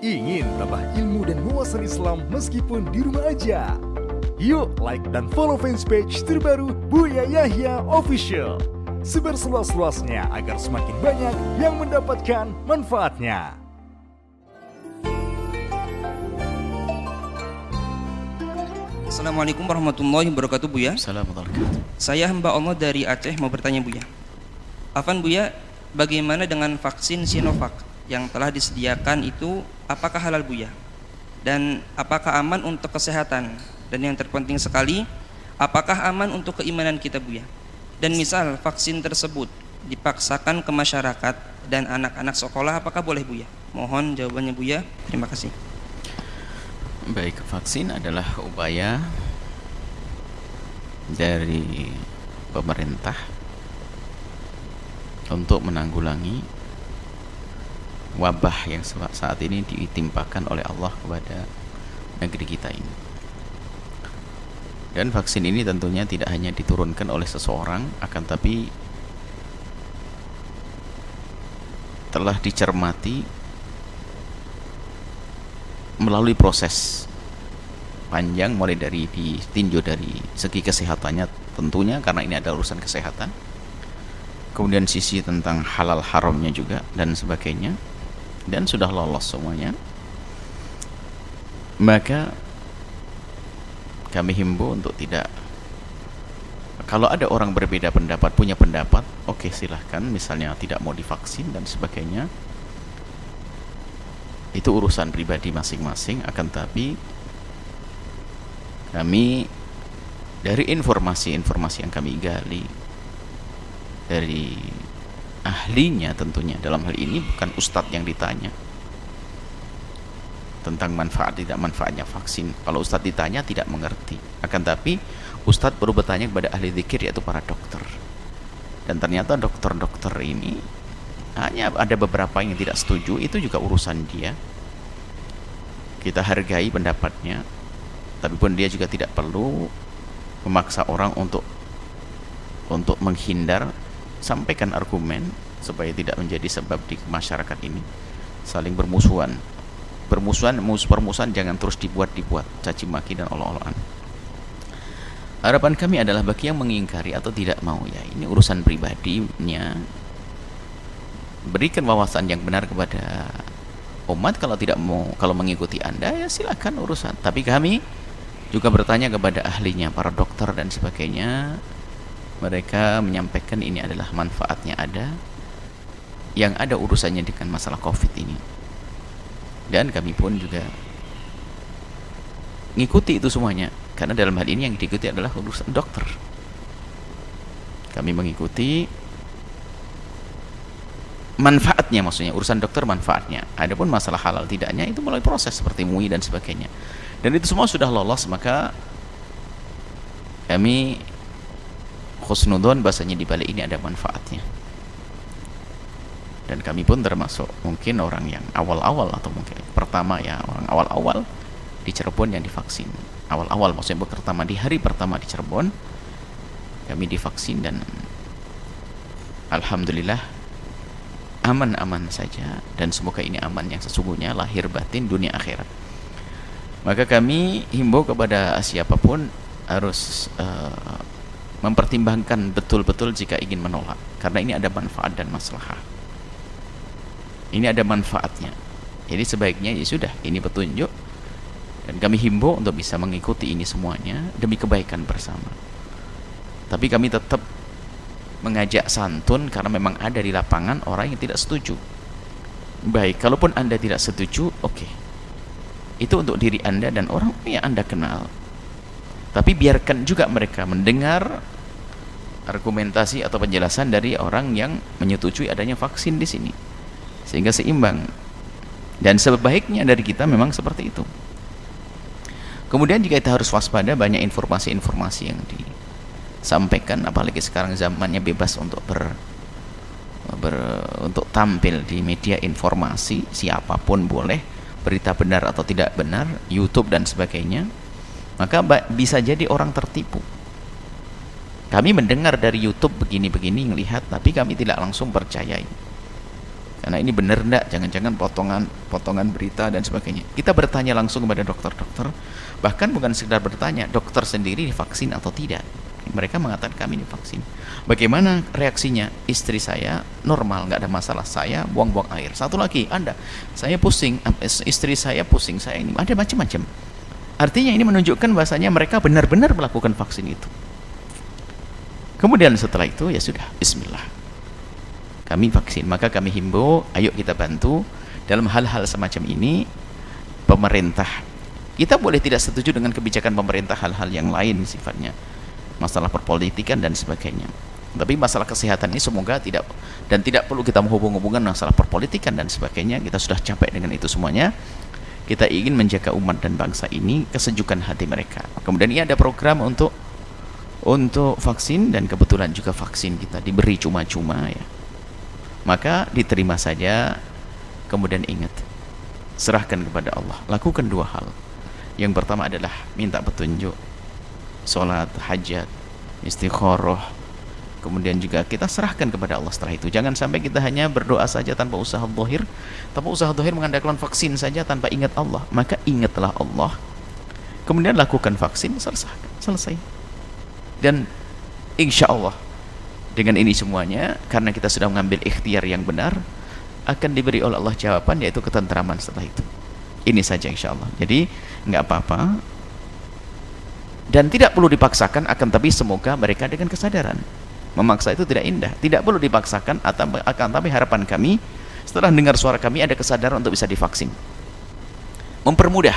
Ingin tambah ilmu dan wawasan Islam meskipun di rumah aja? Yuk like dan follow fanpage terbaru Buya Yahya Official. Sebar seluas-luasnya agar semakin banyak yang mendapatkan manfaatnya. Assalamualaikum warahmatullahi wabarakatuh, Buya. Assalamualaikum. Saya hamba Allah dari Aceh mau bertanya, Buya. Afan, Buya, bagaimana dengan vaksin Sinovac yang telah disediakan itu, apakah halal, Buya? Dan apakah aman untuk kesehatan? Dan yang terpenting sekali, apakah aman untuk keimanan kita, Buya? Dan misal vaksin tersebut dipaksakan ke masyarakat dan anak-anak sekolah, apakah boleh, Buya? Mohon jawabannya, Buya. Terima kasih. Baik, vaksin adalah upaya dari pemerintah untuk menanggulangi wabah yang saat ini ditimpakan oleh Allah kepada negeri kita ini. Dan vaksin ini tentunya tidak hanya diturunkan oleh seseorang, akan tapi telah dicermati melalui proses panjang, mulai dari ditinjau dari segi kesehatannya tentunya, karena ini adalah urusan kesehatan, kemudian sisi tentang halal haramnya juga dan sebagainya, dan sudah lolos semuanya. Maka kami himbau untuk tidak, kalau ada orang berbeda pendapat, punya pendapat, oke, silahkan, misalnya tidak mau divaksin dan sebagainya, itu urusan pribadi masing-masing. Akan tapi kami dari informasi-informasi yang kami gali dari ahlinya, tentunya dalam hal ini bukan ustadz yang ditanya tentang manfaat tidak manfaatnya vaksin. Kalau ustadz ditanya tidak mengerti, akan tapi ustadz perlu bertanya kepada ahli zikir, yaitu para dokter. Dan ternyata dokter-dokter ini hanya ada beberapa yang tidak setuju, itu juga urusan dia, kita hargai pendapatnya, tapi pun dia juga tidak perlu memaksa orang untuk menghindar. Sampaikan argumen supaya tidak menjadi sebab di masyarakat ini saling bermusuhan jangan terus dibuat caci maki dan olok-olokan. Harapan kami adalah bagi yang mengingkari atau tidak mau, ya ini urusan pribadinya, berikan wawasan yang benar kepada umat. Kalau tidak mau, kalau mengikuti Anda, ya silakan urusan. Tapi kami juga bertanya kepada ahlinya, para dokter dan sebagainya. Mereka menyampaikan ini adalah manfaatnya ada, yang ada urusannya dengan masalah COVID ini. Dan kami pun juga ngikuti itu semuanya, karena dalam hal ini yang diikuti adalah urusan dokter. Kami mengikuti manfaatnya, maksudnya urusan dokter manfaatnya. Adapun masalah halal tidaknya itu melalui proses seperti MUI dan sebagainya. Dan itu semua sudah lolos, maka kami khusnudon bahasanya di balik ini ada manfaatnya. Dan kami pun termasuk mungkin orang yang awal-awal, atau mungkin pertama ya, orang awal-awal di Cirebon yang divaksin. Awal-awal maksudnya pertama, di hari pertama di Cirebon kami divaksin, dan alhamdulillah aman-aman saja, dan semoga ini aman yang sesungguhnya, lahir batin dunia akhirat. Maka kami himbau kepada siapapun harus mempertimbangkan betul-betul jika ingin menolak, karena ini ada manfaat dan maslahah. Ini ada manfaatnya, jadi sebaiknya ya sudah, ini petunjuk, dan kami himbau untuk bisa mengikuti ini semuanya demi kebaikan bersama. Tapi kami tetap mengajak santun, karena memang ada di lapangan orang yang tidak setuju. Baik, kalaupun Anda tidak setuju, oke, itu untuk diri Anda dan orang yang Anda kenal. Tapi biarkan juga mereka mendengar argumentasi atau penjelasan dari orang yang menyetujui adanya vaksin di sini, sehingga seimbang. Dan sebaiknya dari kita memang seperti itu. Kemudian juga kita harus waspada, banyak informasi-informasi yang sampaikan, apalagi sekarang zamannya bebas untuk untuk tampil di media informasi, siapapun boleh, berita benar atau tidak benar, YouTube dan sebagainya. Maka bisa jadi orang tertipu. Kami mendengar dari YouTube begini-begini, melihat, tapi kami tidak langsung percayai. karena ini benar enggak, jangan-jangan potongan berita dan sebagainya. Kita bertanya langsung kepada dokter-dokter, bahkan bukan sekedar bertanya, dokter sendiri divaksin atau tidak. Mereka mengatakan kami divaksin. Bagaimana reaksinya? Istri saya normal, nggak ada masalah, saya buang-buang air. Satu lagi, Anda, saya pusing, istri saya pusing, saya ini, ada macam-macam. Artinya ini menunjukkan bahasanya mereka benar-benar melakukan vaksin itu. Kemudian setelah itu ya sudah, bismillah, kami vaksin. Maka kami himbau, ayo kita bantu dalam hal-hal semacam ini. Pemerintah, kita boleh tidak setuju dengan kebijakan pemerintah hal-hal yang lain sifatnya, masalah perpolitikan dan sebagainya, tapi masalah kesehatan ini semoga tidak, dan tidak perlu kita menghubung-hubungkan masalah perpolitikan dan sebagainya. Kita sudah capek dengan itu semuanya. Kita ingin menjaga umat dan bangsa ini, kesejukan hati mereka. Kemudian ini ada program untuk vaksin, dan kebetulan juga vaksin kita diberi cuma-cuma ya, maka diterima saja. Kemudian ingat, serahkan kepada Allah, lakukan dua hal. Yang pertama adalah minta petunjuk, sholat, hajat, istikharah. Kemudian juga kita serahkan kepada Allah setelah itu. Jangan sampai kita hanya berdoa saja tanpa usaha zahir, mengandalkan vaksin saja tanpa ingat Allah. Maka ingatlah Allah, kemudian lakukan vaksin, selesai. Dan insya Allah dengan ini semuanya, karena kita sudah mengambil ikhtiar yang benar, akan diberi oleh Allah jawaban, yaitu ketentraman setelah itu. Ini saja insya Allah. Jadi nggak apa-apa, dan tidak perlu dipaksakan, akan tapi semoga mereka dengan kesadaran. Memaksa itu tidak indah, tidak perlu dipaksakan, akan tapi harapan kami setelah dengar suara kami ada kesadaran untuk bisa divaksin. Mempermudah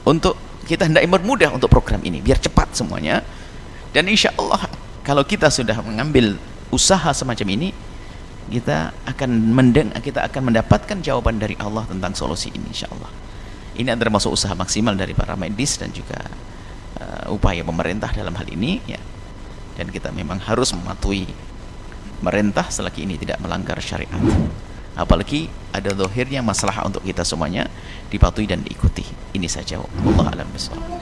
untuk kita hendak mempermudah untuk program ini biar cepat semuanya. Dan insya Allah kalau kita sudah mengambil usaha semacam ini, kita akan mendapatkan jawaban dari Allah tentang solusi ini insya Allah. Ini adalah termasuk usaha maksimal dari para medis dan juga upaya pemerintah dalam hal ini ya. Dan kita memang harus mematuhi pemerintah selagi ini tidak melanggar syariat. Apalagi ada zahirnya masalah untuk kita semuanya, dipatuhi dan diikuti. Ini saja. Wallahu a'lam bishawab.